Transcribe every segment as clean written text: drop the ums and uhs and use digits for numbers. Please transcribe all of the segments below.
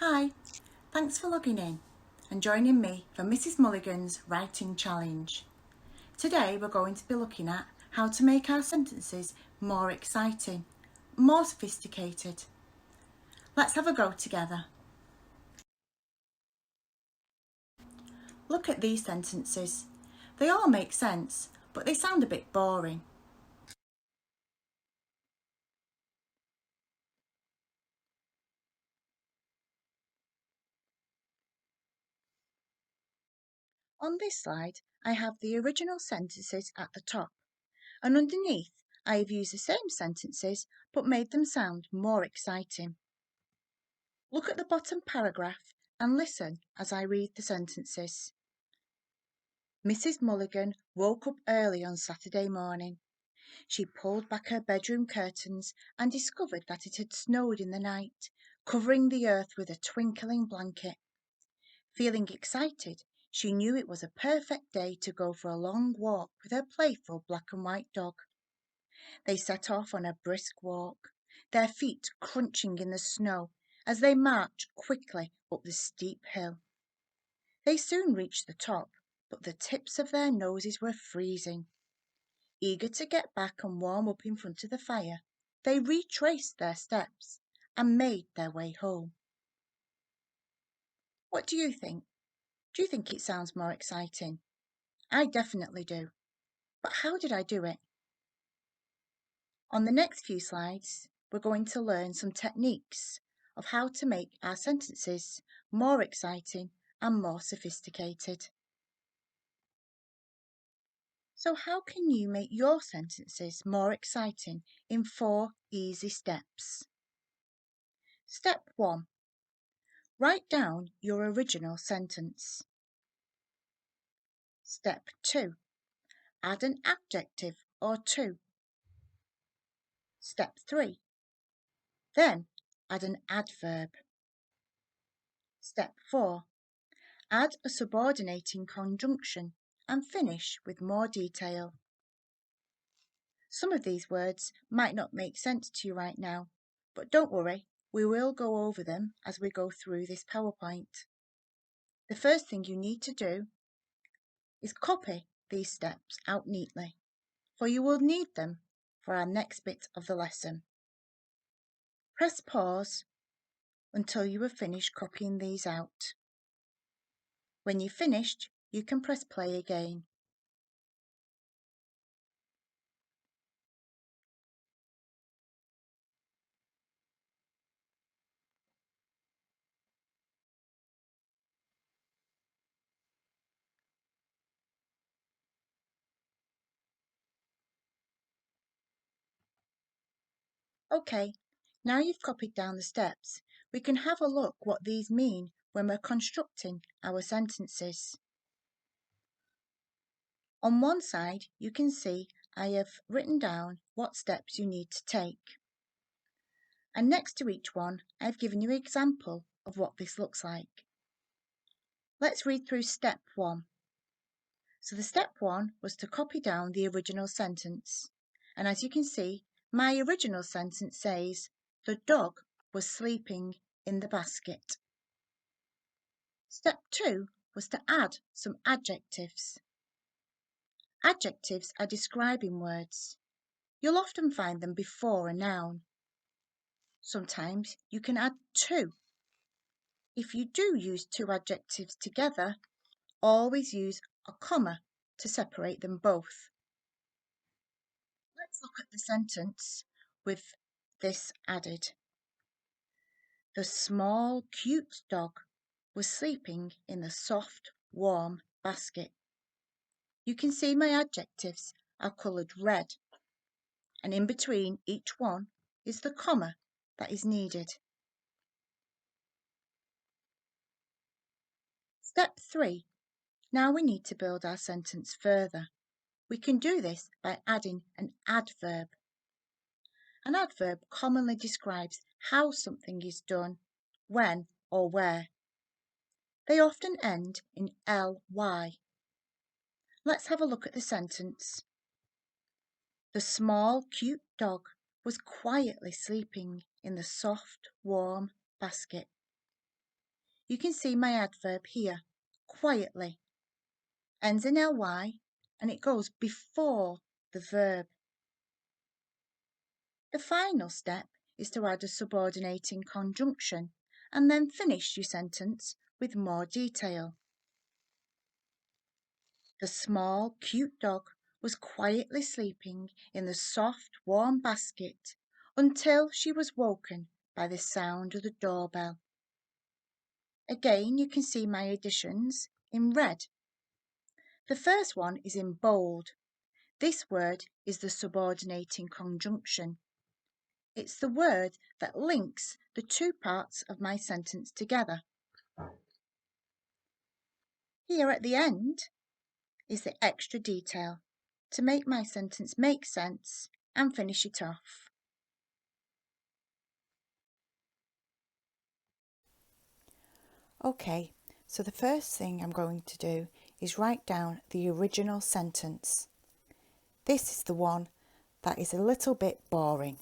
Hi, thanks for logging in and joining me for Mrs. Mulligan's Writing Challenge. Today we're going to be looking at how to make our sentences more exciting, more sophisticated. Let's have a go together. Look at these sentences. They all make sense, but they sound a bit boring. On this slide, I have the original sentences at the top, and underneath I have used the same sentences but made them sound more exciting. Look at the bottom paragraph and listen as I read the sentences. Mrs. Mulligan woke up early on Saturday morning. She pulled back her bedroom curtains and discovered that it had snowed in the night, covering the earth with a twinkling blanket. Feeling excited, she knew it was a perfect day to go for a long walk with her playful black and white dog. They set off on a brisk walk, their feet crunching in the snow as they marched quickly up the steep hill. They soon reached the top, but the tips of their noses were freezing. Eager to get back and warm up in front of the fire, they retraced their steps and made their way home. What do you think? Do you think it sounds more exciting? I definitely do. But how did I do it? On the next few slides, we're going to learn some techniques of how to make our sentences more exciting and more sophisticated. So how can you make your sentences more exciting in 4 easy steps? Step 1. Write down your original sentence. Step 2. Add an adjective or two. Step 3. Then add an adverb. Step 4. Add a subordinating conjunction and finish with more detail. Some of these words might not make sense to you right now, but don't worry, we will go over them as we go through this PowerPoint. The first thing you need to do is copy these steps out neatly, for you will need them for our next bit of the lesson. Press pause until you have finished copying these out. When you've finished, you can press play again. Okay, now you've copied down the steps, we can have a look what these mean when we're constructing our sentences. On one side, you can see I have written down what steps you need to take. And next to each one, I've given you an example of what this looks like. Let's read through step 1. So the step 1 was to copy down the original sentence. And as you can see, my original sentence says, the dog was sleeping in the basket. Step 2 was to add some adjectives. Adjectives are describing words. You'll often find them before a noun. Sometimes you can add 2. If you do use 2 adjectives together, always use a comma to separate them both. Let's look at the sentence with this added. The small, cute dog was sleeping in the soft, warm basket. You can see my adjectives are coloured red, and in between each one is the comma that is needed. Step 3. Now we need to build our sentence further. We can do this by adding an adverb. An adverb commonly describes how something is done, when or where. They often end in ly. Let's have a look at the sentence. The small, cute dog was quietly sleeping in the soft, warm basket. you can see my adverb here, quietly. Ends in ly and it goes before the verb. The final step is to add a subordinating conjunction and then finish your sentence with more detail. The small, cute dog was quietly sleeping in the soft, warm basket until she was woken by the sound of the doorbell. Again, you can see my additions in red. The first one is in bold. This word is the subordinating conjunction. It's the word that links the two parts of my sentence together. Here at the end is the extra detail to make my sentence make sense and finish it off. Okay, so the first thing I'm going to do is write down the original sentence. This is the one that is a little bit boring.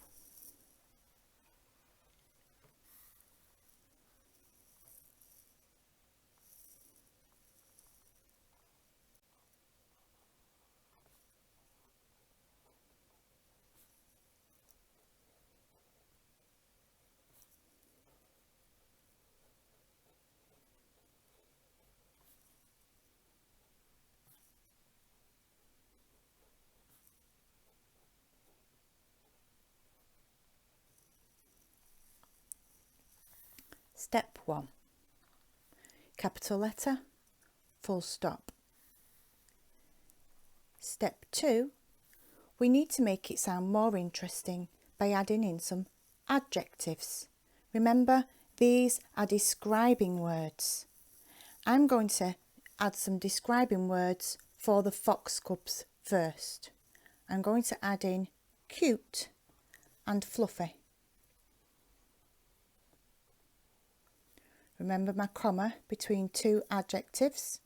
Step 1. Capital letter, full stop. Step 2. We need to make it sound more interesting by adding in some adjectives. Remember, these are describing words. I'm going to add some describing words for the fox cubs first. I'm going to add in cute and fluffy. Remember my comma between two adjectives.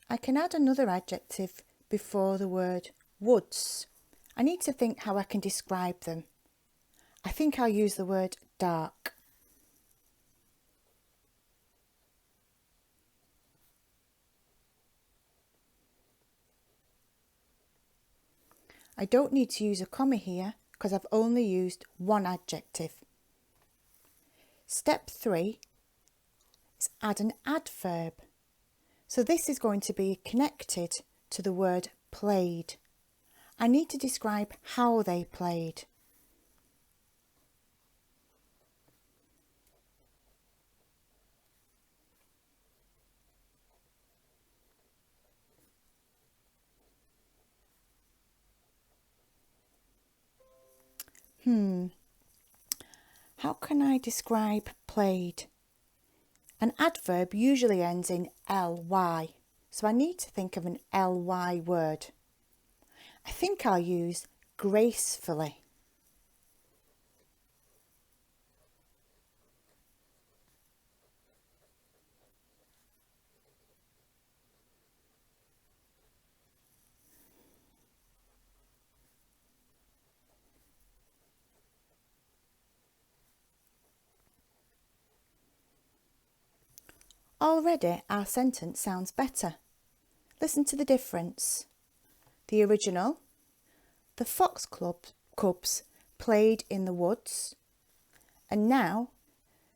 I can add another adjective before the word woods. I need to think how I can describe them. I think I'll use the word dark. I don't need to use a comma here because I've only used one adjective. Step 3 is add an adverb. So this is going to be connected to the word played. I need to describe how they played. How can I describe played? An adverb usually ends in ly, so I need to think of an ly word. I think I'll use gracefully. Already our sentence sounds better. Listen to the difference. The original, the fox cubs played in the woods, and now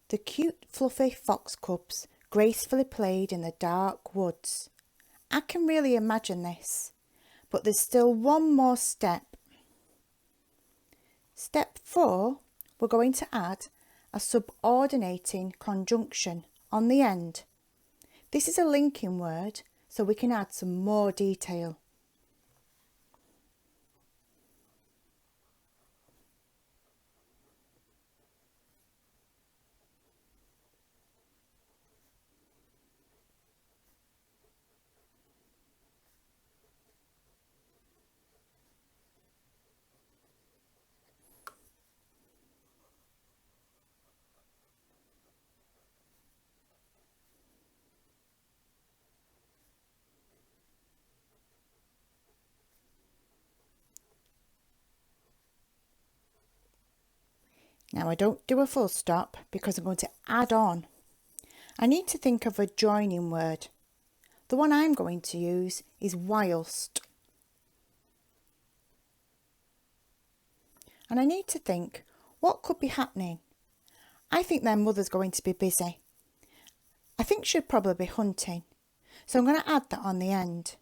the cute fluffy fox cubs gracefully played in the dark woods. I can really imagine this, but there's still one more step. Step 4, we're going to add a subordinating conjunction on the end. This is a linking word, so we can add some more detail. Now I don't do a full stop because I'm going to add on. I need to think of a joining word. The one I'm going to use is whilst. And I need to think, what could be happening? I think their mother's going to be busy. I think she'd probably be hunting. So I'm going to add that on the end.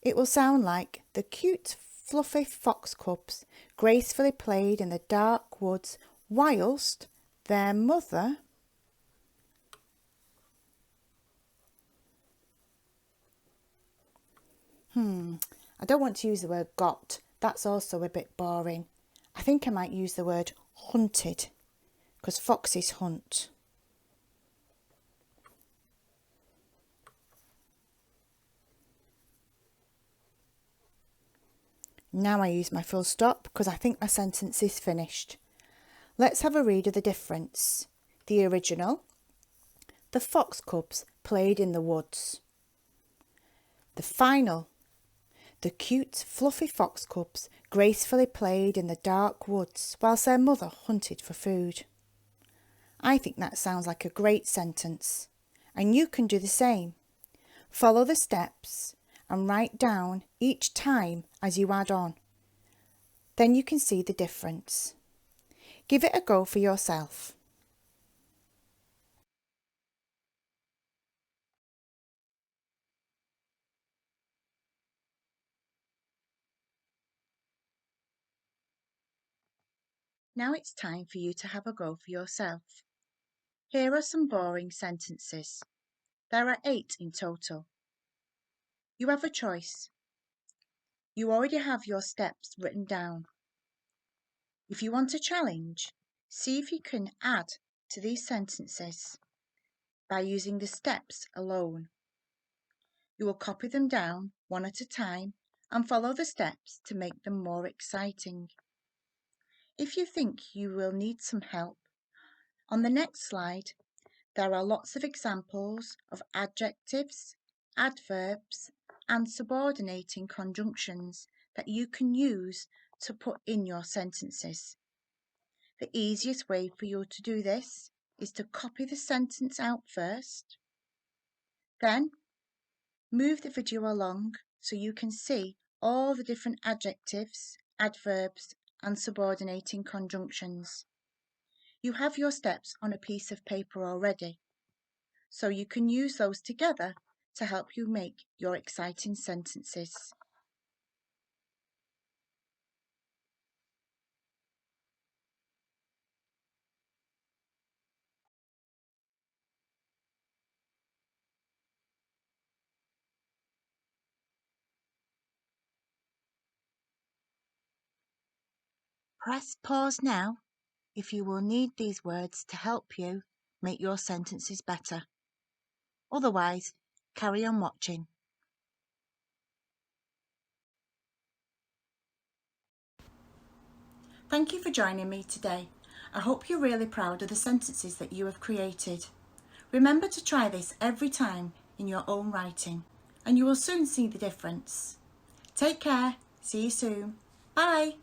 It will sound like the cute fluffy fox cubs gracefully played in the dark woods whilst their mother I don't want to use the word got. That's also a bit boring. I think I might use the word hunted because foxes hunt. Now I use my full stop because I think my sentence is finished. Let's have a read of the difference. The original, the fox cubs played in the woods. The final, the cute fluffy fox cubs gracefully played in the dark woods whilst their mother hunted for food. I think that sounds like a great sentence, and you can do the same. Follow the steps and write down each time as you add on. Then you can see the difference. Give it a go for yourself. Now it's time for you to have a go for yourself. Here are some boring sentences. There are 8 in total. You have a choice. You already have your steps written down. If you want a challenge, see if you can add to these sentences by using the steps alone. You will copy them down one at a time and follow the steps to make them more exciting. If you think you will need some help, on the next slide there are lots of examples of adjectives, adverbs, and subordinating conjunctions that you can use to put in your sentences. The easiest way for you to do this is to copy the sentence out first, then move the video along so you can see all the different adjectives, adverbs, and subordinating conjunctions. You have your steps on a piece of paper already, so you can use those together to help you make your exciting sentences. Press pause now if you will need these words to help you make your sentences better. Otherwise, carry on watching. Thank you for joining me today. I hope you're really proud of the sentences that you have created. Remember to try this every time in your own writing, and you will soon see the difference. Take care. See you soon. Bye.